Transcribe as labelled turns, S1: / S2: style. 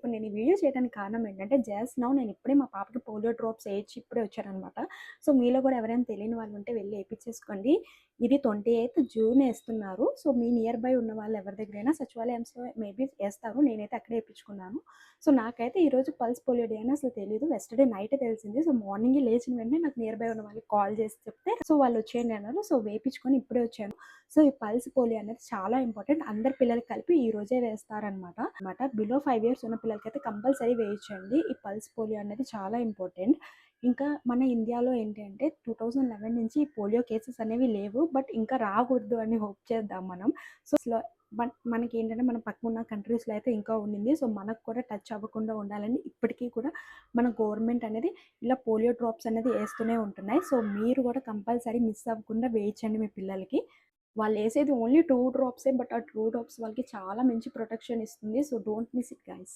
S1: ఇప్పుడు నేను ఈ వీడియో చేయడానికి కారణం ఏంటంటే, జస్ట్ నౌ నేను ఇప్పుడే మా పాపకి పోలియో డ్రాప్స్ ఏయించి ఇప్పుడే వచ్చాననమాట. సో, మీలో కూడా ఎవరైనా తెలియని వాళ్ళు ఉంటే వెళ్లి ఏపిచ్చేసుకోండి. ఇది 28థ్ జూన్ ఏస్తున్నారు. సో, మీ నియర్ బై ఉన్న వాళ్ళు ఎవరి దగ్గరైనా సచివాలయంలో మేబీ ఏస్తారు. నేనైతే అక్కడే ఏపించుకున్నాను. సో, నాకైతే ఈరోజు పల్స్ పోలియో డే అని అసలు తెలీదు. యెస్టర్‌డే నైటే తెలిసింది. సో, మార్నింగే లేచిన వెంటనే నాకు నియర్ బై ఉన్న వాళ్ళకి కాల్ చేసి చెప్తే, సో, వాళ్ళు వచ్చేయండి అన్నారు. సో, వేపించుకొని ఇప్పుడే వచ్చాను. సో, ఈ పల్స్ పోలియో అనేది చాలా ఇంపార్టెంట్. అందరి పిల్లలకి కలిపి ఈ రోజే వేస్తారనమాట. బిలో 5 ఇయర్స్ ఉన్న పిల్లలకైతే కంపల్సరీ వేయించండి. ఈ పల్స్ పోలియో అనేది చాలా ఇంపార్టెంట్. ఇంకా మన ఇండియాలో ఏంటి అంటే 2011 నుంచి ఈ పోలియో కేసెస్ అనేవి లేవు. బట్ ఇంకా రాకూడదు అని హోప్ చేద్దాం మనం. సో, మనకేంటంటే మన పక్కనున్న కంట్రీస్‌లో అయితే ఇంకా ఉండింది. సో, మనకు కూడా టచ్ అవ్వకుండా ఉండాలని ఇప్పటికీ కూడా మన గవర్నమెంట్ అనేది ఇలా పోలియో డ్రాప్స్ అనేది ఏస్తూనే ఉంటున్నాయి. సో, మీరు కూడా కంపల్సరీ మిస్ అవ్వకుండా వేయించండి మీ పిల్లలకి. వాళ్ళేసేది ఓన్లీ 2 డ్రాప్సే. బట్ ఆ 2 డ్రాప్స్ వాళ్ళకి చాలా మంచి ప్రొటెక్షన్ ఇస్తుంది. So, don't miss it guys.